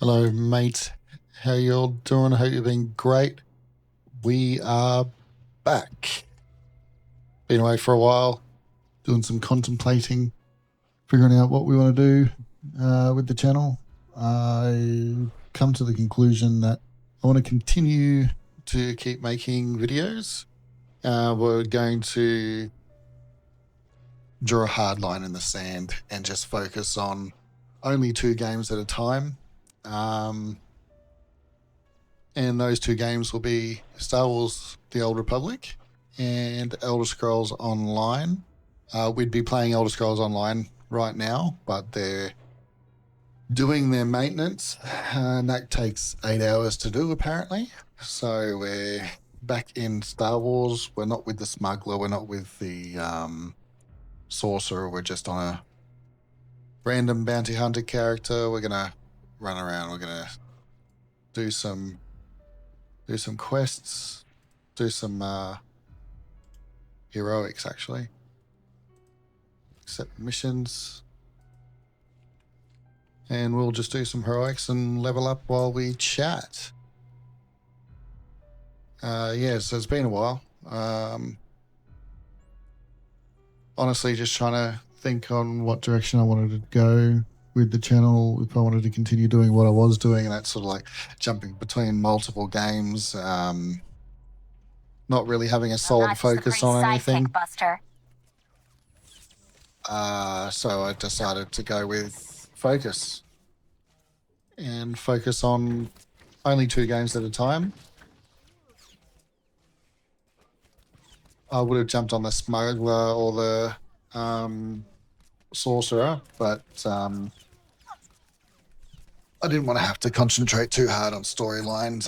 Hello, mate. How y'all doing? I hope you've been great. We are back. Been away for a while, doing some contemplating, figuring out what we want to do with the channel. I come to the conclusion that I want to continue to keep making videos. We're going to draw a hard line in the sand and just focus on only two games at a time. And those two games will be Star Wars The Old Republic and Elder Scrolls Online. We'd be playing Elder Scrolls Online right now, but they're doing their maintenance, and that takes 8 hours to do, apparently. So we're back in Star Wars. We're not with the smuggler, we're not with the sorcerer, we're just on a random bounty hunter character. We're going to run around, we're going to do some quests, do some heroics, actually. Accept missions. And we'll just do some heroics and level up while we chat. Yeah, so it's been a while. Honestly, just trying to think on what direction I wanted to go with the channel, if I wanted to continue doing what I was doing, and that's sort of like jumping between multiple games, not really having a solid focus on anything. Buster. So I decided to go with focus and focus on only two games at a time. I would have jumped on the smuggler or the sorcerer, but I didn't want to have to concentrate too hard on storylines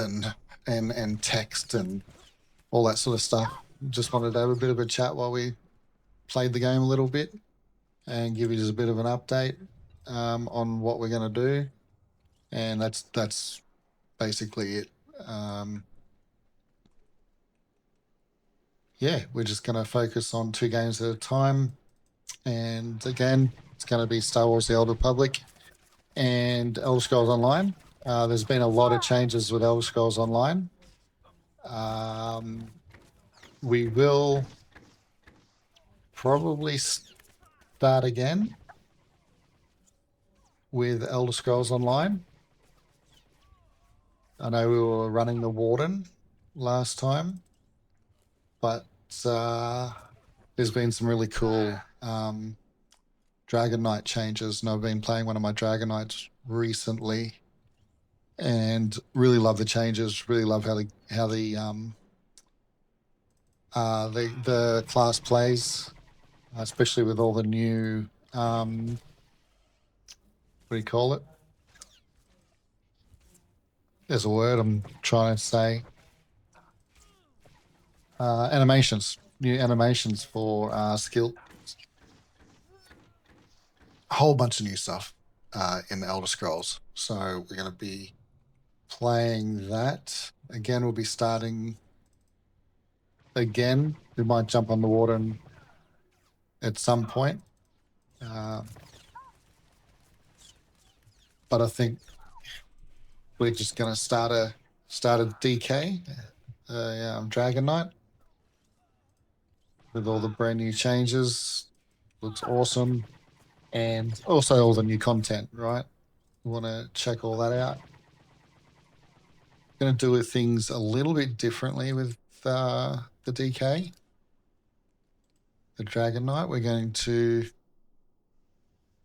and text and all that sort of stuff. Just wanted to have a bit of a chat while we played the game a little bit and give you just a bit of an update on what we're going to do, and that's basically it. Yeah, we're just going to focus on two games at a time, and again, it's going to be Star Wars: The Old Republic and Elder Scrolls Online. There's been a lot of changes with Elder Scrolls Online. We will probably start again with Elder Scrolls Online. I know we were running the Warden last time, but there's been some really cool Dragon Knight changes, and I've been playing one of my Dragon Knights recently, and really love the changes. Really love how the class plays, especially with all the new what do you call it? There's a word I'm trying to say. Animations, new animations for skill. A whole bunch of new stuff in the Elder Scrolls. So we're going to be playing that. Again, we'll be starting again. We might jump on the water at some point. But I think we're just going to start a DK, Dragon Knight, with all the brand new changes. Looks awesome. And also all the new content, right? We want to check all that out. Going to do things a little bit differently with the DK, the Dragon Knight. We're going to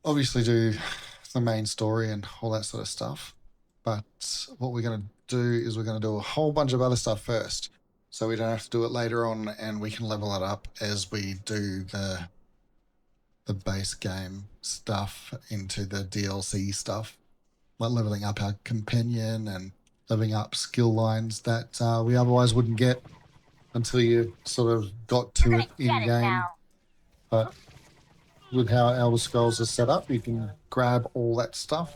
obviously do the main story and all that sort of stuff. But what we're going to do is we're going to do a whole bunch of other stuff first, so we don't have to do it later on, and we can level it up as we do the base game stuff into the DLC stuff, like leveling up our companion and leveling up skill lines that we otherwise wouldn't get until you sort of got to it in game. But with how Elder Scrolls is set up, you can grab all that stuff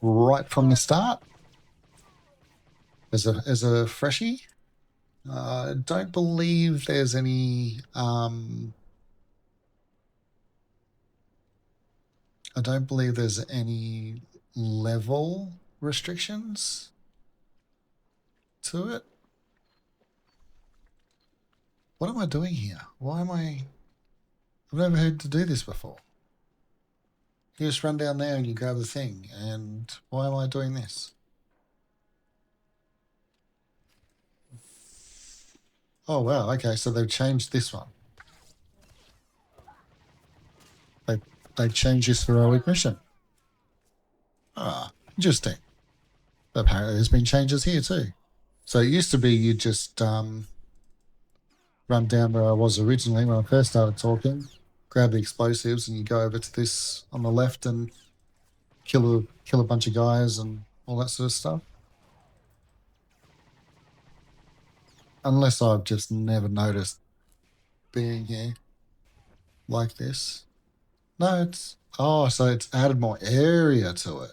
right from the start as a freshie. I don't believe there's any level restrictions to it. What am I doing here? Why am I... I've never had to do this before. You just run down there and you grab the thing, and why am I doing this? Oh wow, okay, so they've changed this one. They've changed this heroic mission. Ah, interesting. Apparently there's been changes here too. So it used to be you just run down where I was originally when I first started talking, grab the explosives, and you go over to this on the left and kill a bunch of guys and all that sort of stuff. Unless I've just never noticed being here like this. No, it's... Oh, so it's added more area to it.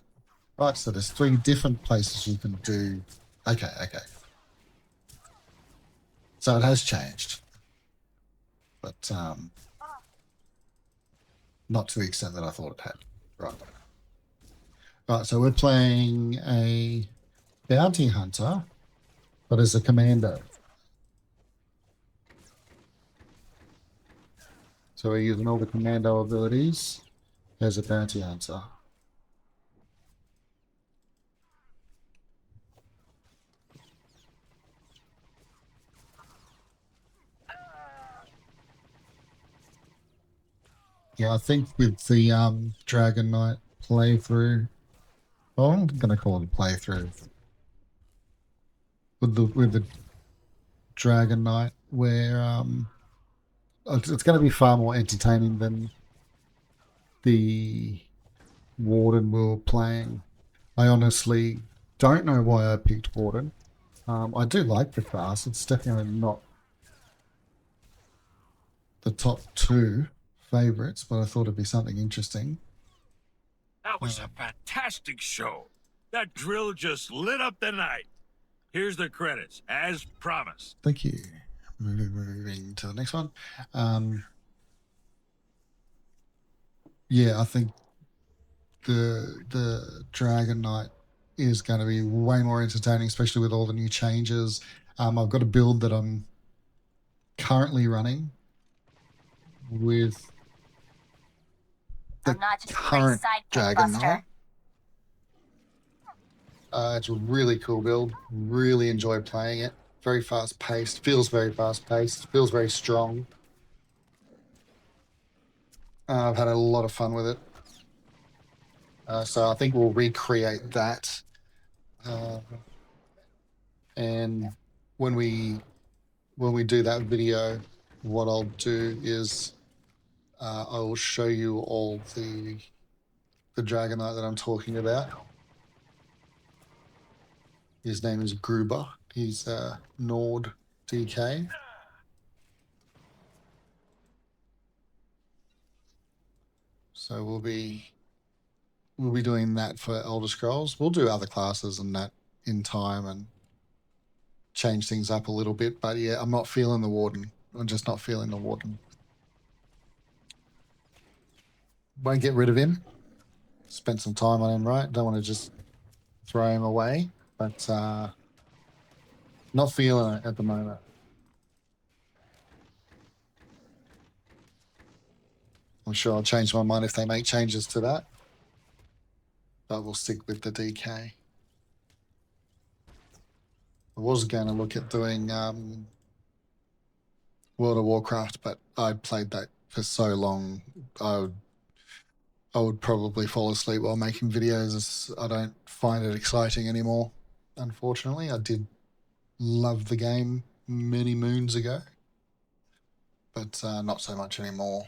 Right, so there's 3 different places you can do... Okay. So it has changed. But not to the extent that I thought it had. Right. Right, so we're playing a bounty hunter, but as a commando. So we're using all the commando abilities as a bounty hunter. Yeah, I think with the Dragon Knight playthrough, well, I'm going to call it a playthrough. With the Dragon Knight, where it's going to be far more entertaining than the Warden we were playing. I honestly don't know why I picked Warden. I do like the class. It's definitely not the top 2 favorites, but I thought it'd be something interesting. That was a fantastic show. That drill just lit up the night. Here's the credits, as promised. Thank you. Moving to the next one. Yeah, I think the Dragon Knight is going to be way more entertaining, especially with all the new changes. I've got a build that I'm currently running with the current Dragon Knight. It's a really cool build. Really enjoy playing it. Very fast paced. Feels very fast paced. Feels very strong. I've had a lot of fun with it. So I think we'll recreate that. And when we do that video, what I'll do is I will show you all the Dragon Knight that I'm talking about. His name is Gruber. He's Nord DK. So we'll be doing that for Elder Scrolls. We'll do other classes and that in time and change things up a little bit. But yeah, I'm not feeling the Warden. I'm just not feeling the Warden. Won't get rid of him. Spent some time on him, right? Don't want to just throw him away. But not feeling it at the moment. I'm sure I'll change my mind if they make changes to that. But we'll stick with the DK. I was going to look at doing World of Warcraft, but I played that for so long, I would probably fall asleep while making videos. I don't find it exciting anymore, unfortunately. I did love the game many moons ago, but not so much anymore.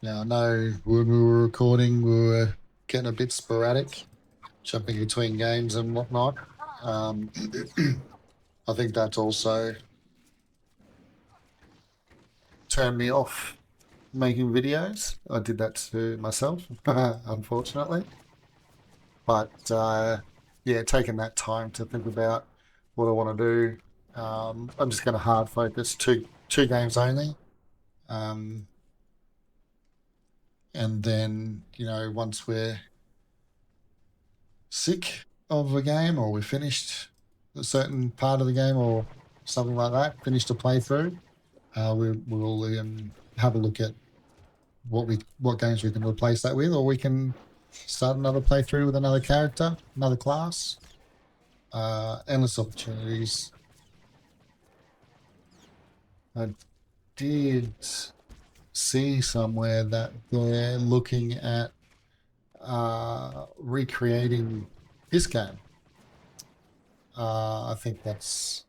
Now, I know when we were recording, we were getting a bit sporadic, jumping between games and whatnot. I think that's also turned me off making videos. I did that to myself, unfortunately. But yeah, taking that time to think about what I want to do. I'm just going to hard focus two games only. And then, once we're sick of a game or we finished a certain part of the game or something like that, finished a playthrough, we'll have a look at what games we can replace that with, or we can start another playthrough with another character, another class. Endless opportunities. I did see somewhere that they're looking at recreating this game. I think that's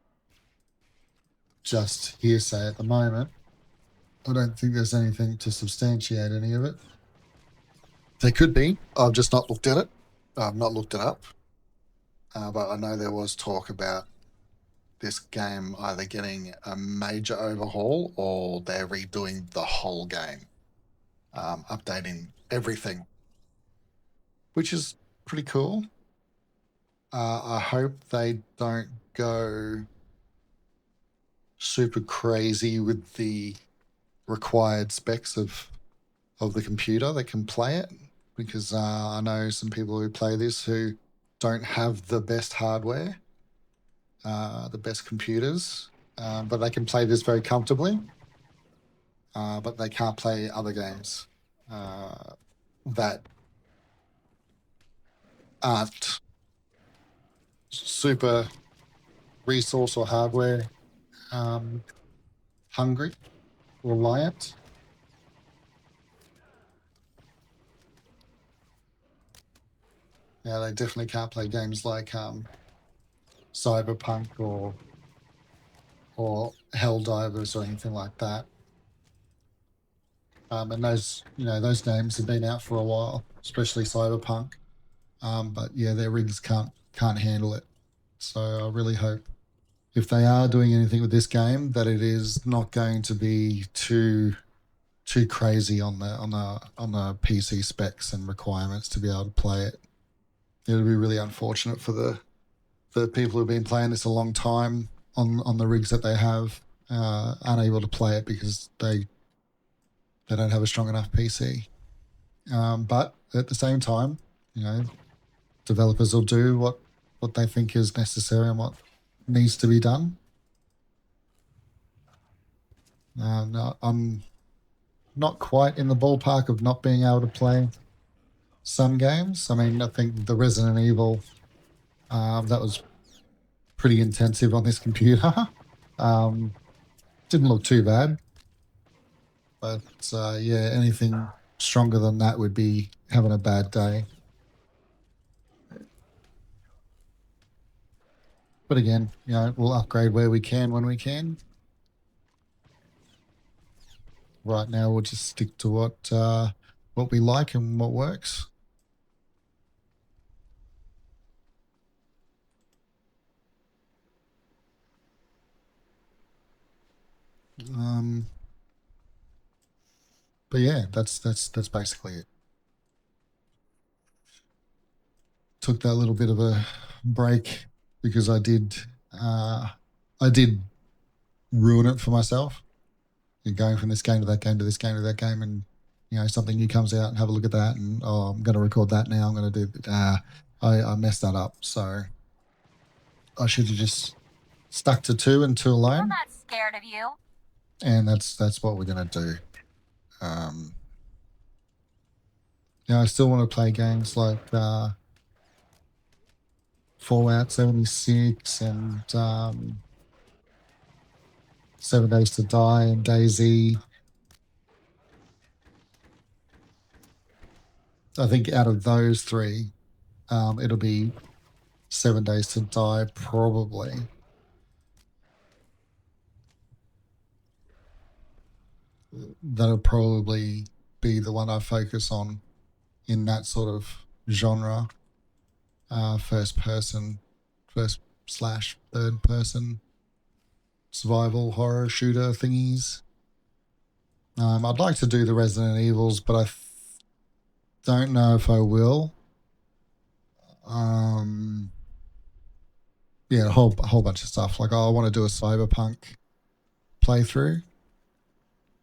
just hearsay at the moment. I don't think there's anything to substantiate any of it. There could be. I've just not looked at it. I've not looked it up. But I know there was talk about this game either getting a major overhaul or they're redoing the whole game, updating everything, which is pretty cool. I hope they don't go super crazy with the required specs of the computer that can play it, because I know some people who play this who don't have the best hardware, the best computers, but they can play this very comfortably, but they can't play other games that aren't super resource or hardware hungry, reliant. Yeah, they definitely can't play games like Cyberpunk or Helldivers or anything like that. And those games have been out for a while, especially Cyberpunk. But yeah, their rigs can't handle it. So I really hope, if they are doing anything with this game, that it is not going to be too crazy on the PC specs and requirements to be able to play it. It would be really unfortunate for the people who've been playing this a long time on the rigs that they have, unable to play it because they don't have a strong enough PC. But at the same time, developers will do what they think is necessary and what needs to be done. No, I'm not quite in the ballpark of not being able to play some games. I mean, I think the Resident Evil, that was pretty intensive on this computer. Didn't look too bad. But yeah, anything stronger than that would be having a bad day. But again, we'll upgrade where we can when we can. Right now, we'll just stick to what we like and what works. But yeah, that's basically it. Took that little bit of a break because I did ruin it for myself. You're going from this game to that game to this game to that game, and something new comes out and have a look at that, and I'm going to record that now. I'm going to do. I messed that up, so I should have just stuck to 2 and 2 alone. I'm not scared of you. And that's what we're going to do. I still want to play games like Fallout 76 and 7 Days to Die and DayZ. I think out of those 3, it'll be 7 Days to Die probably. That'll probably be the one I focus on in that sort of genre. First / third person survival horror shooter thingies. I'd like to do the Resident Evils, but I don't know if I will. Yeah, a whole bunch of stuff. Like, I want to do a Cyberpunk playthrough.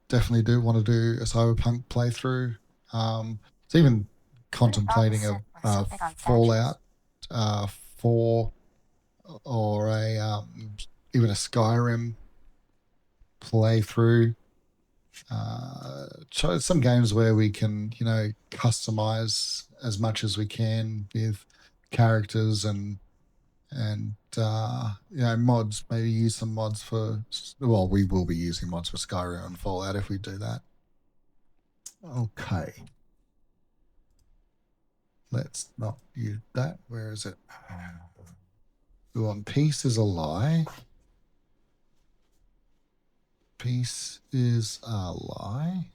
Definitely do want to do a Cyberpunk playthrough. It's even contemplating a Fallout 4 or a even a Skyrim playthrough. Some games where we can, customize as much as we can with characters and mods. Maybe use some mods for. Well, we will be using mods for Skyrim and Fallout if we do that. Okay. Let's not use that. Where is it? We want peace is a lie. Peace is a lie.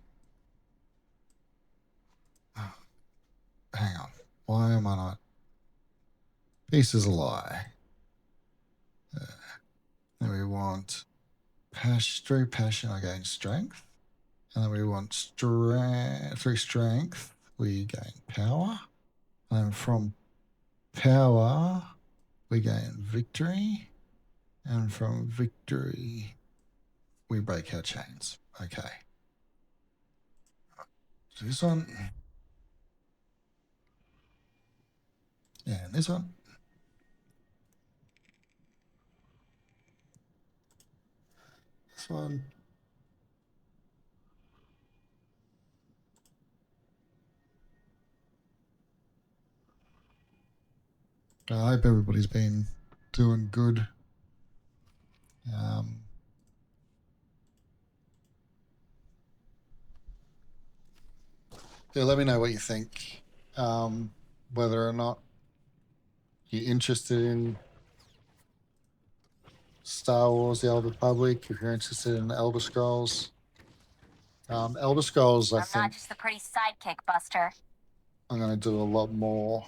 Oh, hang on. Why am I not? Peace is a lie. Then we want through passion, I gain strength. And then we want through strength, we gain power. And from power, we gain victory. And from victory, we break our chains. Okay. So this one. Yeah, and this one. This one. I hope everybody's been doing good. Yeah, let me know what you think. Whether or not you're interested in Star Wars: The Old Republic, if you're interested in Elder Scrolls. Elder Scrolls, I I'm think not just the pretty sidekick, Buster. I'm going to do a lot more.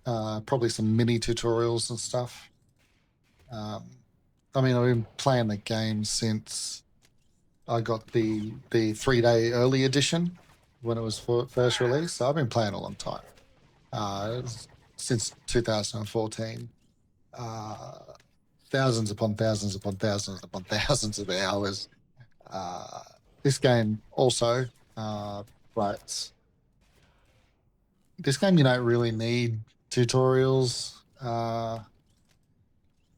Probably some mini tutorials and stuff. I've been playing the game since I got the 3-day early edition when it was first released. So I've been playing a long time, since 2014. Thousands upon thousands upon thousands upon thousands of hours. This game also, but this game you don't really need tutorials.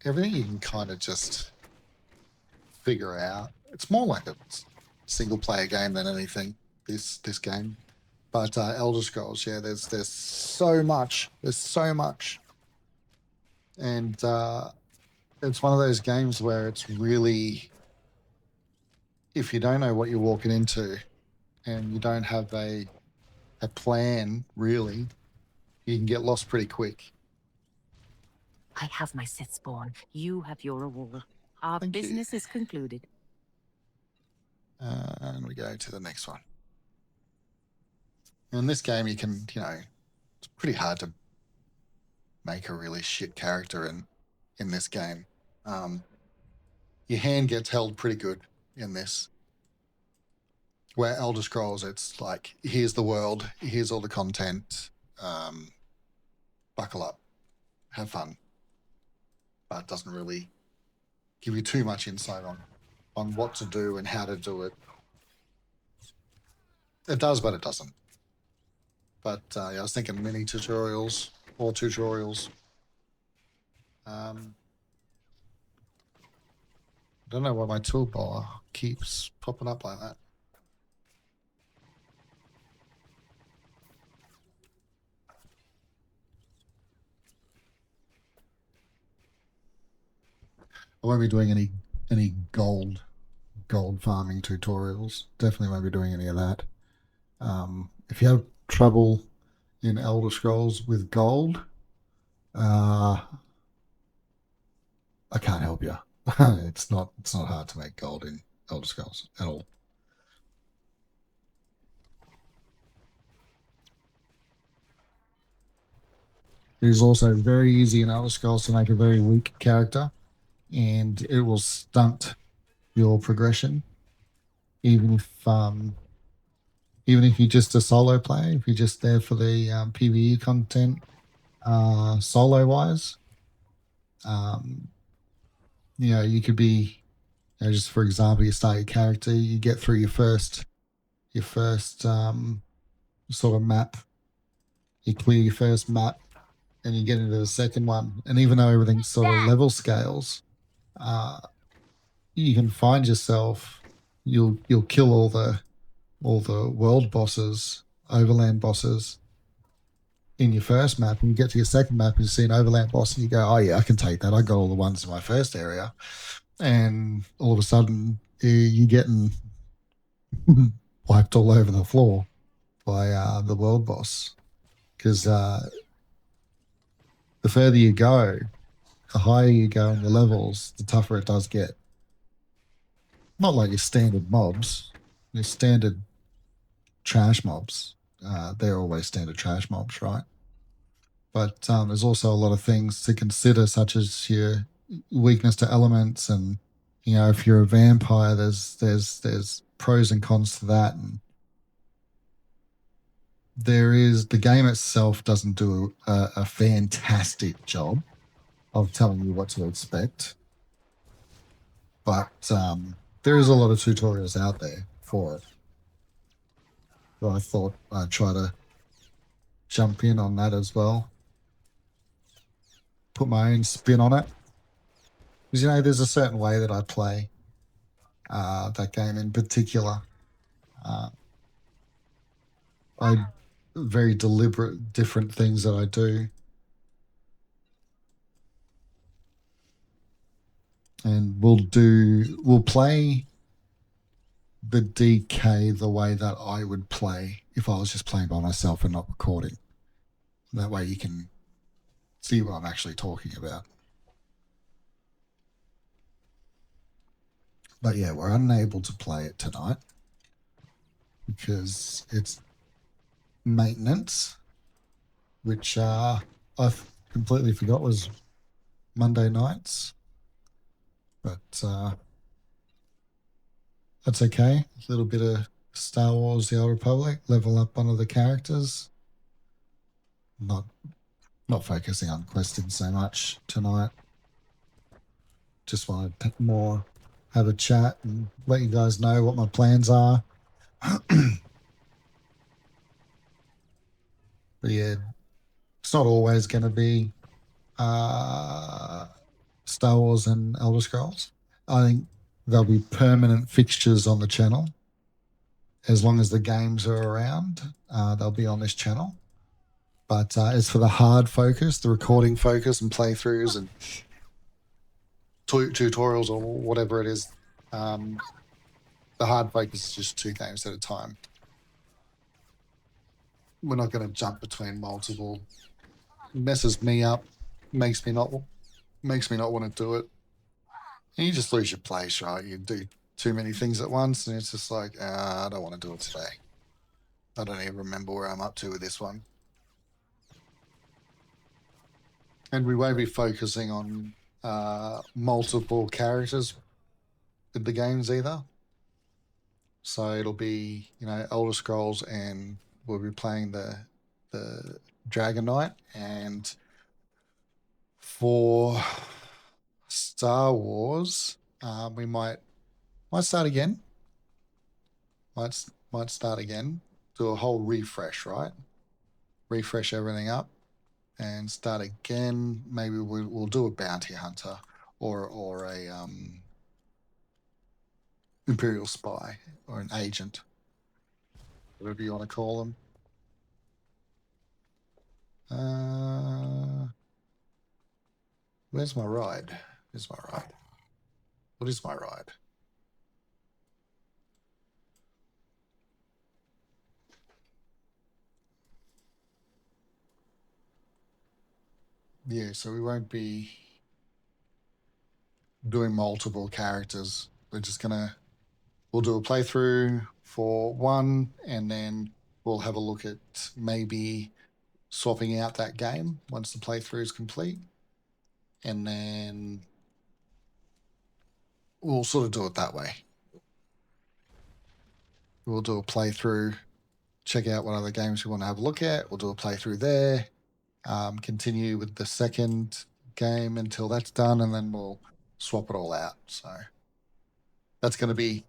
Everything you can kind of just figure out. It's more like a single player game than anything. This game, but Elder Scrolls, yeah, there's so much. There's so much, and it's one of those games where it's really, if you don't know what you're walking into, and you don't have a plan really, you can get lost pretty quick. I have my Sith spawn. You have your reward. Our Thank you. business is concluded. And we go to the next one. In this game, you can, it's pretty hard to make a really shit character in this game. Your hand gets held pretty good in this. Where Elder Scrolls, it's like, here's the world, here's all the content, buckle up, have fun. But it doesn't really give you too much insight on what to do and how to do it. It does, but it doesn't. But I was thinking mini tutorials or tutorials. I don't know why my toolbar keeps popping up like that. I won't be doing any gold farming tutorials. Definitely won't be doing any of that. If you have trouble in Elder Scrolls with gold, I can't help you. It's not hard to make gold in Elder Scrolls at all. It is also very easy in Elder Scrolls to make a very weak character, and it will stunt your progression. Even if you're just a solo player, if you're just there for the PvE content, solo wise, you could be, just for example, you start your character, you get through your first sort of map. You clear your first map, and you get into the second one. And even though everything's sort of level scales, you can find yourself. You'll kill all the world bosses, overland bosses in your first map, and you get to your second map and you see an overland boss, and you go, "Oh yeah, I can take that. I got all the ones in my first area." And all of a sudden, you're getting wiped all over the floor by the world boss, because the further you go, the higher you go in your levels, the tougher it does get. Not like your standard mobs, your standard trash mobs. They're always standard trash mobs, right? But there's also a lot of things to consider, such as your weakness to elements, and if you're a vampire, there's pros and cons to that, and the game itself doesn't do a fantastic job of telling you what to expect, but there is a lot of tutorials out there for it. So I thought I'd try to jump in on that as well, put my own spin on it, because there's a certain way that I play that game in particular. I very deliberate different things that I do. And we'll play the DK the way that I would play if I was just playing by myself and not recording. That way you can see what I'm actually talking about. But yeah, we're unable to play it tonight because it's maintenance, which I completely forgot was Monday nights. But that's okay. A little bit of Star Wars The Old Republic, level up one of the characters. Not focusing on questing so much tonight. Just want to more have a chat and let you guys know what my plans are. But yeah, it's not always going to be Star Wars and Elder Scrolls. I think there'll be permanent fixtures on the channel. As long as the games are around, they'll be on this channel. But as for the hard focus, the recording focus and playthroughs and tutorials or whatever it is, the hard focus is just 2 games at a time. We're not going to jump between multiple. It messes me up, makes me not want to do it. And you just lose your place, right? You do too many things at once, and it's just like, I don't want to do it today. I don't even remember where I'm up to with this one. And we won't be focusing on multiple characters in the games either. So it'll be, Elder Scrolls, and we'll be playing the Dragon Knight. And for Star Wars, we might start again. Might start again. Do a whole refresh, right? Refresh everything up and start again. Maybe we'll do a bounty hunter or a Imperial spy or an agent, whatever you want to call them. Where's my ride? Here's my ride. What is my ride? Yeah, so we won't be doing multiple characters. We'll do a playthrough for one, and then we'll have a look at maybe swapping out that game once the playthrough is complete. And then we'll sort of do it that way. We'll do a playthrough, check out what other games we want to have a look at. We'll do a playthrough there, continue with the second game until that's done, and then we'll swap it all out. So that's going to be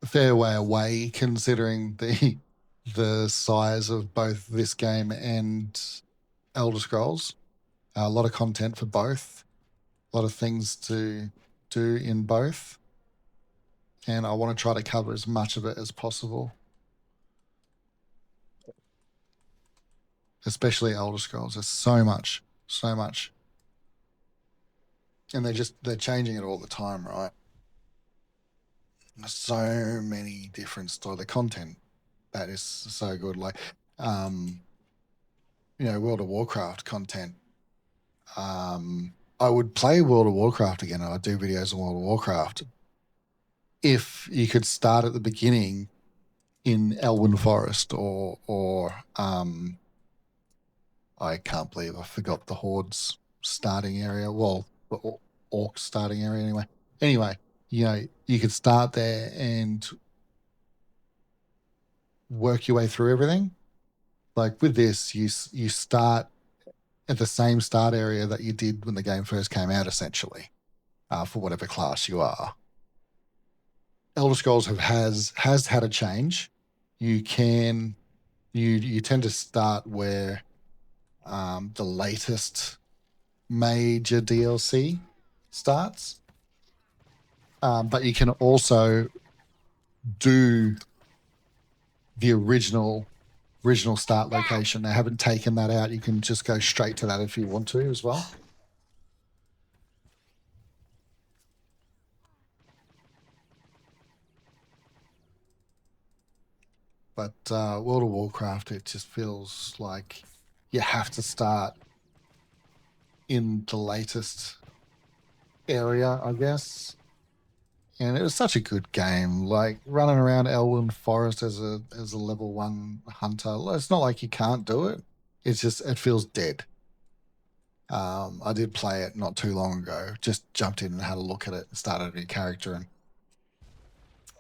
a fair way away, considering the the size of both this game and Elder Scrolls. A lot of content for both, a lot of things to do in both, and I want to try to cover as much of it as possible. Especially Elder Scrolls. There's so much. And they're changing it all the time, right? There's so many different style the content that is so good. Like World of Warcraft content. I would play World of Warcraft again, and I'd do videos on World of Warcraft if you could start at the beginning in Elwyn Forest or I can't believe I forgot the Horde's starting area. Well, the Orc starting area anyway. Anyway, you could start there and work your way through everything. Like with this, you start at the same start area that you did when the game first came out, essentially, for whatever class you are. Elder Scrolls has had a change. You tend to start where the latest major DLC starts, but you can also do the original start location. They haven't taken that out. You can just go straight to that if you want to as well. But World of Warcraft, it just feels like you have to start in the latest area, I guess. And it was such a good game. Like running around Elwyn Forest as a level 1 hunter. It's not like you can't do it. It's just it feels dead. I did play it not too long ago. Just jumped in and had a look at it and started a new character, and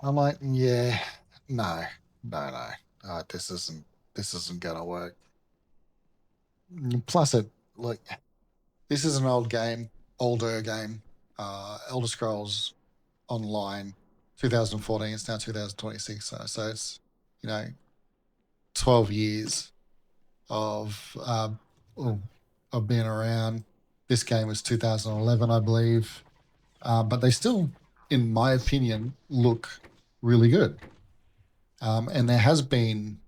I'm like, yeah, no. This isn't gonna work. Plus, this is an older game. Elder Scrolls Online, 2014. It's now 2026. So it's 12 years of being around. This game was 2011, I believe, but they still, in my opinion, look really good. And there has been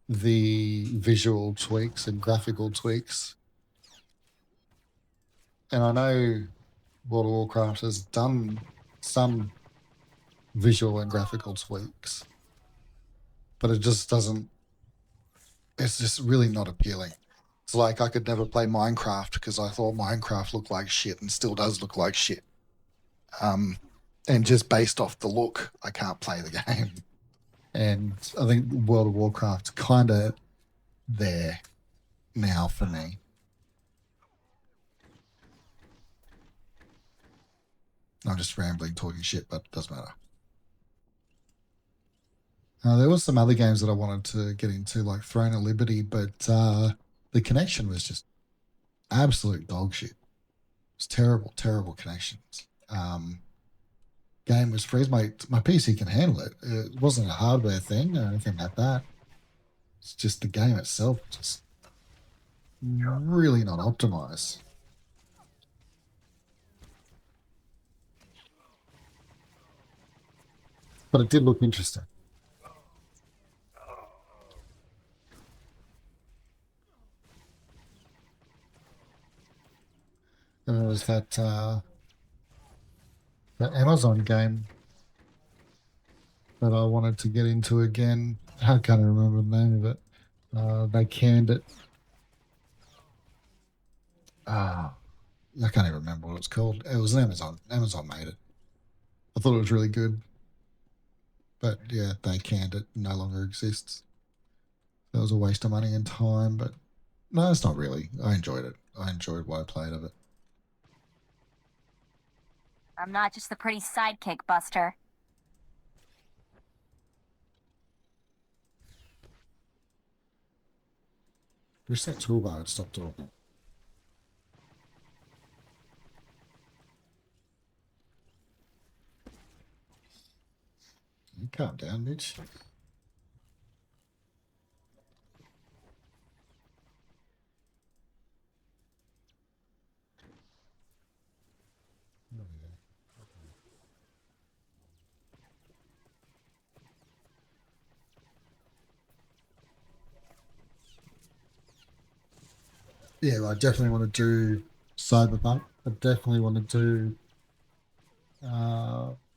the visual tweaks and graphical tweaks. And I know World of Warcraft has done some visual and graphical tweaks, but it just doesn't, it's just really not appealing. It's like I could never play Minecraft because I thought Minecraft looked like shit and still does look like shit. And just based off the look, I can't play the game. And I think World of Warcraft's kind of there now for me. I'm just rambling, talking shit, but it doesn't matter. There was some other games that I wanted to get into, like Throne of Liberty, but the connection was just absolute dog shit. It was terrible connections. Game was freeze. My PC can handle it. It wasn't a hardware thing or anything like that. It's just the game itself just really not optimized. But it did look interesting. And there was that Amazon game that I wanted to get into again. I can't remember the name of it. They canned it. I can't even remember what it's called. It was an Amazon. Amazon made it. I thought it was really good. But yeah, they canned it. No longer exists. That was a waste of money and time, but no, it's not really. I enjoyed it. I enjoyed what I played of it. I'm not just the pretty sidekick, Buster. Reset toolbar and stop talking. Calm down, bitch. yeah, I definitely want to do Cyberpunk. I definitely want to do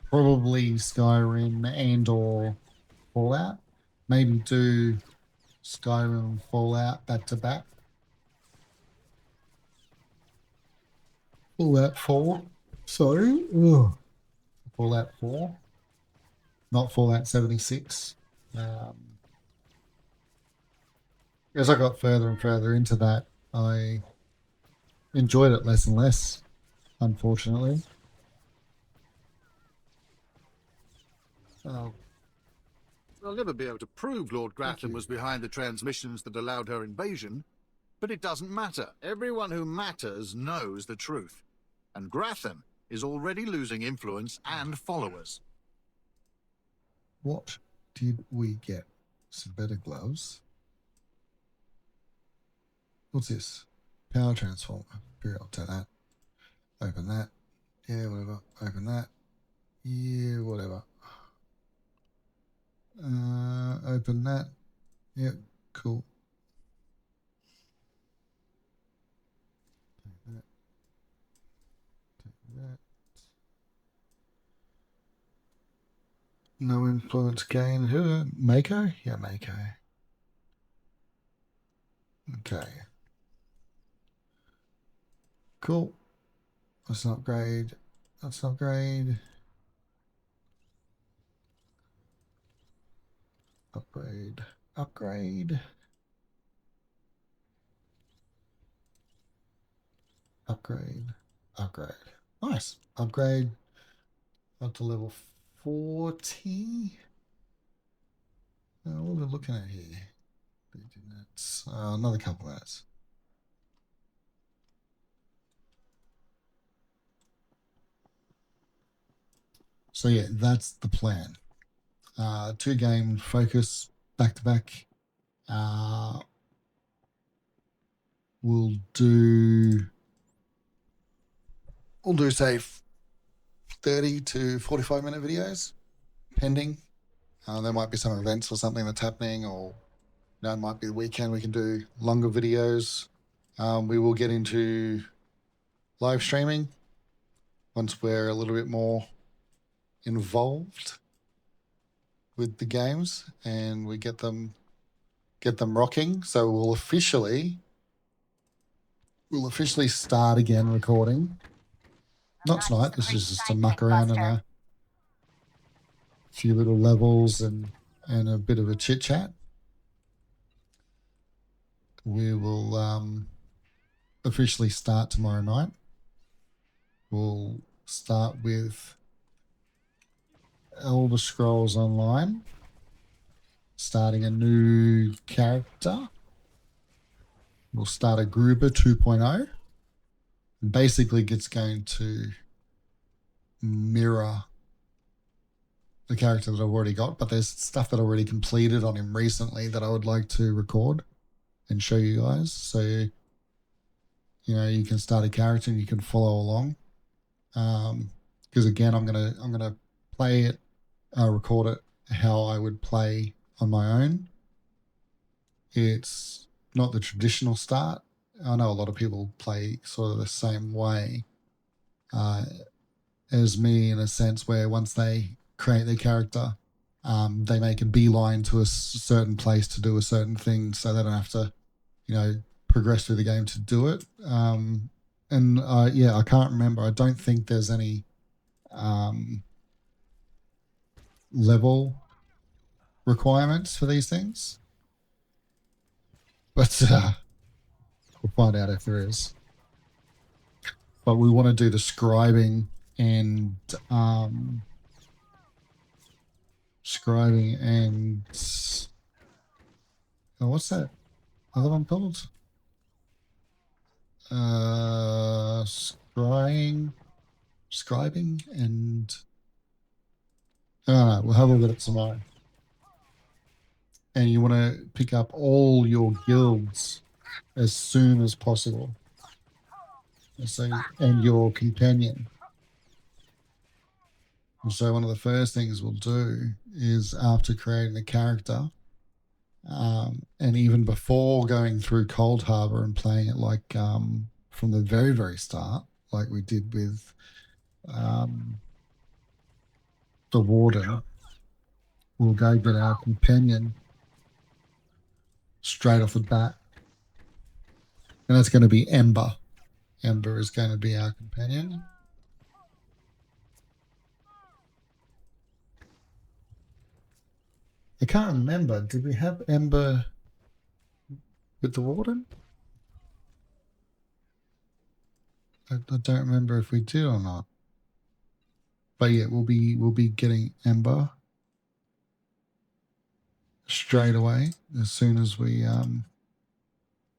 probably Skyrim and or Fallout. Maybe do Skyrim and Fallout back to back. Fallout 4. Sorry. Ugh. Fallout 4. Not Fallout 76. As I got further and further into that, I enjoyed it less and less, unfortunately. Oh, I'll never be able to prove Lord Gratham was behind the transmissions that allowed her invasion, but it doesn't matter. Everyone who matters knows the truth. And Gratham is already losing influence and followers. what did we get? Some better gloves. What's this? Power transformer. Very up to that. Open that. Yeah, whatever. Open that. Yeah, whatever. Open that. Yep, cool. Take that. Take that. No influence gain. Who? Mako? Yeah, Mako. Okay. Cool. That's an upgrade. That's an upgrade. Upgrade. Upgrade. Upgrade. Upgrade. Nice. Upgrade up to level 40. What are we looking at here? That's another couple of minutes. So yeah, that's the plan. 2-game focus back to back. We'll do say 30 to 45-minute videos, pending. There might be some events or something that's happening, or it might be the weekend. We can do longer videos. We will get into live streaming once we're a little bit more involved with the games and we get them rocking. So we'll officially start again recording. Not tonight. This is just a muck around and a few little levels and a bit of a chit chat. We will officially start tomorrow night. We'll start with Elder Scrolls Online, starting a new character. We'll start a Gruber 2.0. Basically, it's going to mirror the character that I've already got, but there's stuff that I already completed on him recently that I would like to record and show you guys. So, you can start a character and you can follow along. Because again, I'm gonna play it, record it how I would play on my own. It's not the traditional start. I know a lot of people play sort of the same way as me, in a sense where once they create their character, they make a beeline to a certain place to do a certain thing, so they don't have to, progress through the game to do it. I can't remember. I don't think there's any level requirements for these things, but we'll find out if there is. But we want to do the scribing and what's that other one called? Scribing and I don't know. We'll have a look at it tomorrow. And you want to pick up all your guilds as soon as possible. And your companion. And so one of the first things we'll do is, after creating the character, And even before going through Cold Harbor and playing it like from the very, very start, like we did with the Warden, we'll go get our companion straight off the bat. And that's going to be Ember. Ember is going to be our companion. I can't remember. Did we have Ember with the Warden? I don't remember if we did or not. But yeah, we'll be getting Ember straight away as soon as we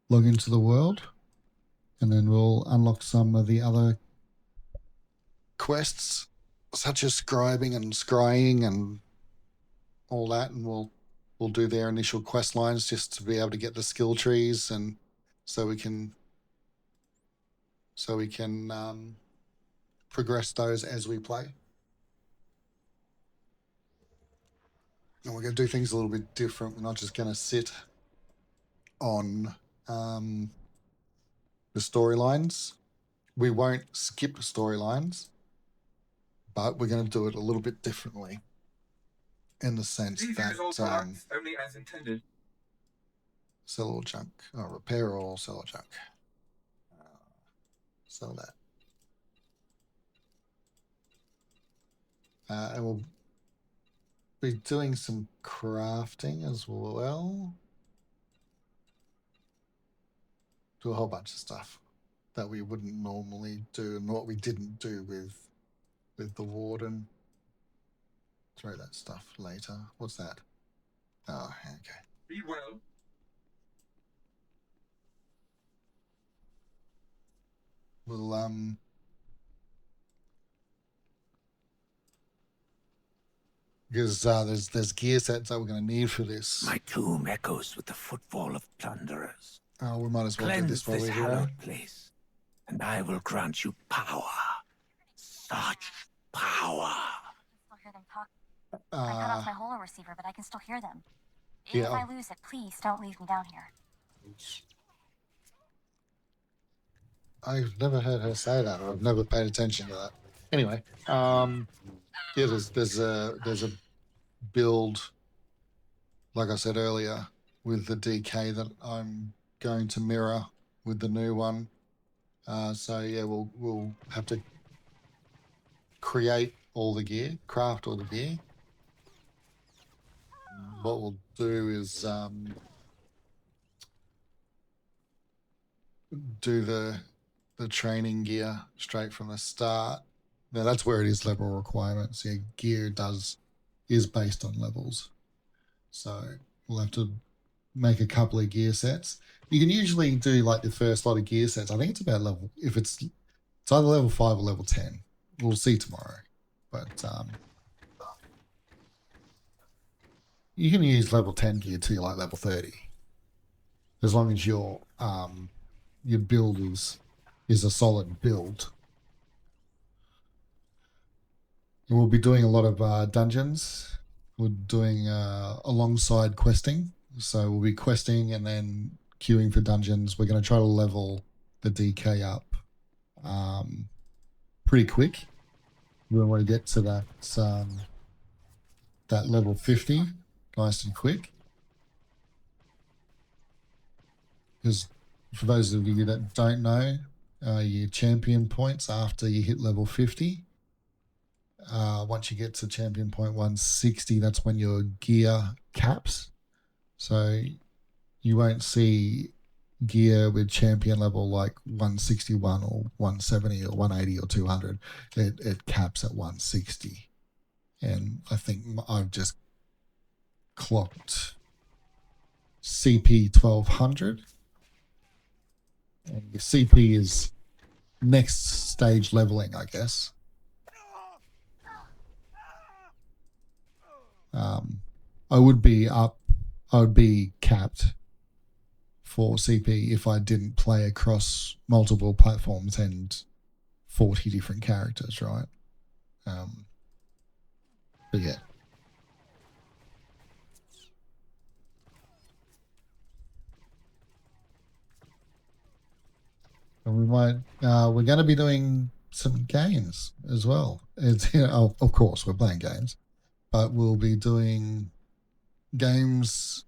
log into the world, and then we'll unlock some of the other quests such as scribing and scrying and all that, and we'll do their initial quest lines just to be able to get the skill trees, and so we can progress those as we play. And we're going to do things a little bit different. We're not just going to sit on the storylines. We won't skip storylines, but we're going to do it a little bit differently in the sense that only as intended. Sell all junk. Oh, repair all, sell all junk. Sell that. And we'll be doing some crafting as well. Do a whole bunch of stuff that we wouldn't normally do, and what we didn't do with the Warden. Throw that stuff later. What's that? Oh, okay. Be well. We'll because there's gear sets that we're going to need for this. My tomb echoes with the footfall of plunderers. Oh, we might as well do Cleanse this while this we're here. hallowed place, and I will grant you power. Such power. I can still hear them talk. I cut off my holo receiver, but I can still hear them. If I lose it, please don't leave me down here. I've never heard her say that. I've never paid attention to that. Anyway, yeah, there's a build, like I said earlier, with the DK that I'm going to mirror with the new one. So yeah, we'll have to create all the gear, craft all the gear. What we'll do is do the training gear straight from the start. Now that's where it is level requirements. Yeah, gear is based on levels. So we'll have to make a couple of gear sets. You can usually do like the first lot of gear sets. I think it's about level, if it's either level 5 or level 10. We'll see tomorrow. But you can use level 10 gear till like level 30. As long as your build is a solid build. And we'll be doing a lot of dungeons. We're doing alongside questing. So we'll be questing and then queuing for dungeons. We're going to try to level the DK up pretty quick. We want to get to that level 50 nice and quick. Because for those of you that don't know, your champion points after you hit level 50. Once you get to champion point 160, that's when your gear caps. So you won't see gear with champion level like 161 or 170 or 180 or 200. It caps at 160. And I think I've just clocked CP 1200. And your CP is next stage leveling, I guess. I would be capped for CP if I didn't play across multiple platforms and 40 different characters, right? But yeah. And we might. We're going to be doing some games as well. It's of course we're playing games, but we'll be doing games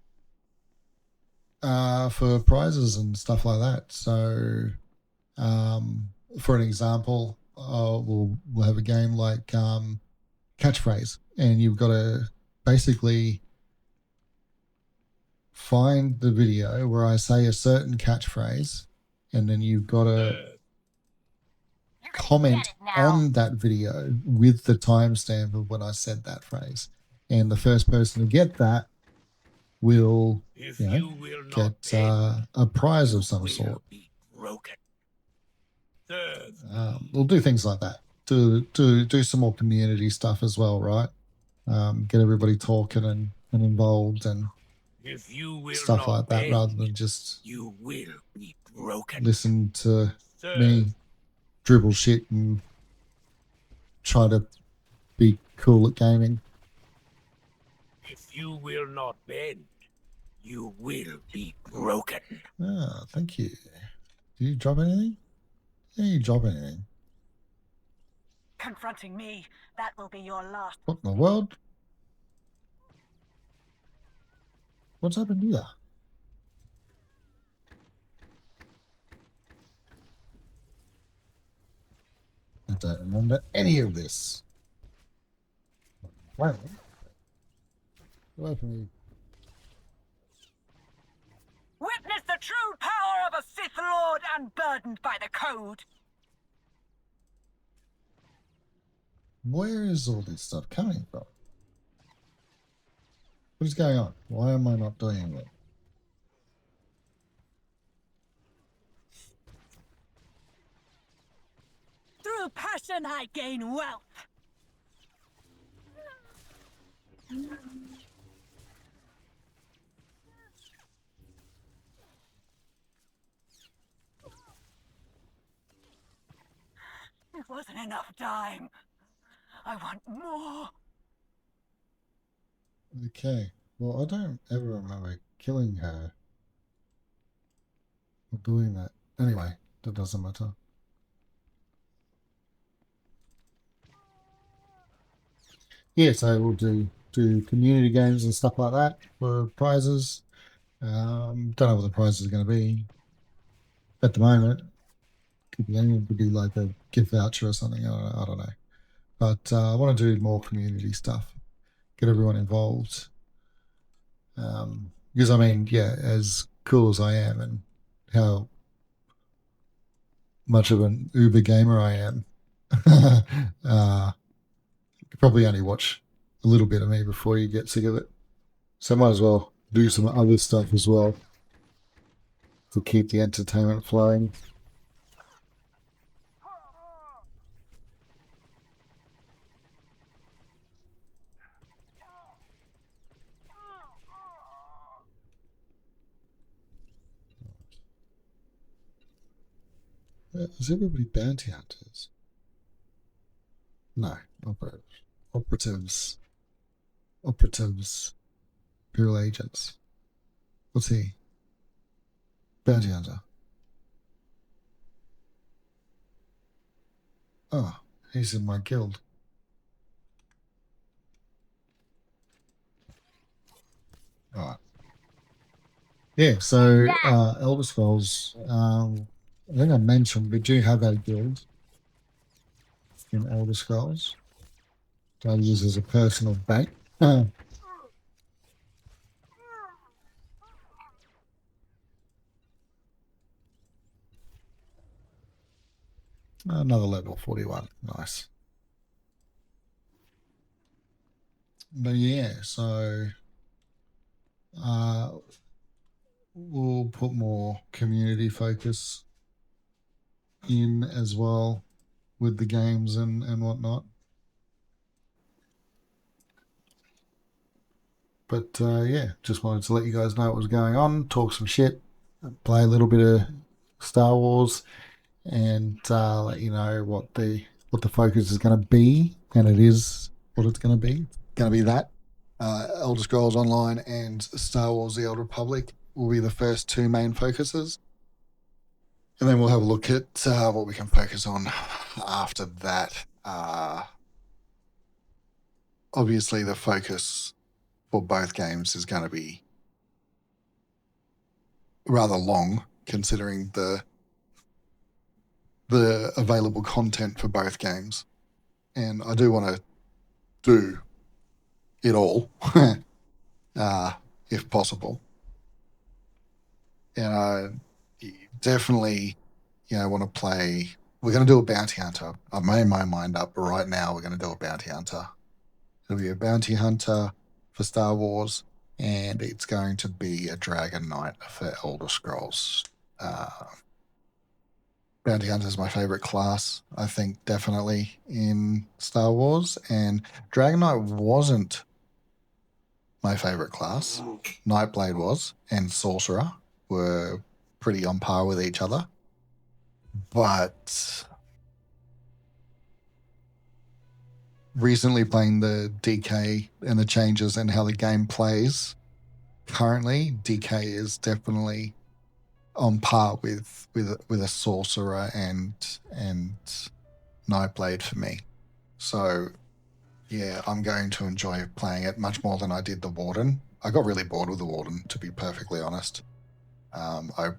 for prizes and stuff like that. So, for an example, we'll have a game like catchphrase, and you've got to basically find the video where I say a certain catchphrase, and then you've got to comment on that video with the timestamp of when I said that phrase. And the first person to get that will, get a prize of some sort. We'll do things like that. Do some more community stuff as well, right? Get everybody talking and involved and stuff like that, rather than just listen to me dribble shit and try to be cool at gaming. If you will not bend, you will be broken. Ah, thank you. Did you drop anything? Yeah, you drop anything. Confronting me, that will be your last. What in the world? What's happened here? I don't remember any of this. Wait. Away from me. Witness the true power of a Sith Lord unburdened by the code. Where is all this stuff coming from? What is going on? Why am I not doing it? Through passion I gain wealth. It wasn't enough dying. I want more. Okay. Well, I don't ever remember killing her or doing that. Anyway, that doesn't matter. Yeah, so we'll do community games and stuff like that for prizes. Don't know what the prizes are going to be at the moment. Could be like a gift voucher or something. I don't know. But I want to do more community stuff. Get everyone involved. Because I mean, yeah, as cool as I am and how much of an uber gamer I am, you could probably only watch a little bit of me before you get sick of it. So I might as well do some other stuff as well to keep the entertainment flowing. Is everybody bounty hunters? No, operatives. Imperial agents. What's he? Bounty hunter. Oh, he's in my guild. Alright. Yeah, so Elder Scrolls, I think I mentioned we do have a guild in Elder Scrolls that I use as a personal bank. Another level 41. Nice. But yeah, so we'll put more community focus in as well with the games and whatnot. But yeah, just wanted to let you guys know what was going on, talk some shit, play a little bit of Star Wars, and let you know what the focus is going to be, and it is what it's going to be. It's going to be that Elder Scrolls Online and Star Wars: The Old Republic will be the first two main focuses. And then we'll have a look at what we can focus on after that. Obviously, the focus for both games is going to be rather long, considering the available content for both games. And I do want to do it all, if possible. And I definitely, want to play. We're going to do a bounty hunter. I've made my mind up, but right now we're going to do a bounty hunter. It'll be a bounty hunter for Star Wars, and it's going to be a Dragon Knight for Elder Scrolls. Bounty Hunter is my favorite class, I think, definitely in Star Wars. And Dragon Knight wasn't my favorite class. Nightblade was, and Sorcerer were pretty on par with each other. But recently playing the DK and the changes and how the game plays currently, DK is definitely on par with a Sorcerer and Nightblade for me. So yeah, I'm going to enjoy playing it much more than I did the Warden. I got really bored with the Warden, to be perfectly honest. I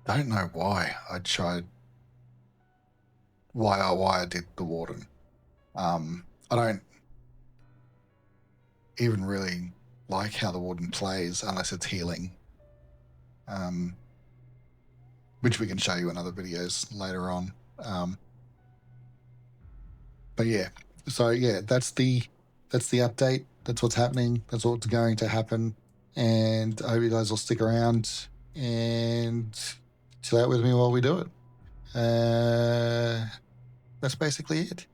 don't know why I tried why I did the Warden. I don't even really like how the Warden plays unless it's healing. Which we can show you in other videos later on. But yeah, so yeah, that's the update. That's what's happening. That's what's going to happen. And I hope you guys will stick around and chill out with me while we do it. That's basically it.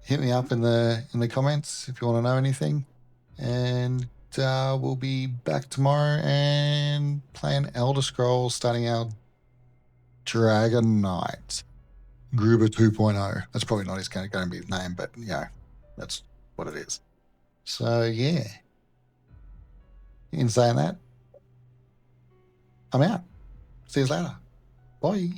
Hit me up in the comments if you want to know anything. And we'll be back tomorrow and playing Elder Scrolls, starting our Dragon Knight. Gruber 2.0. That's probably not going to be his name, but that's what it is. So yeah. In saying that, I'm out. See you later. Bye.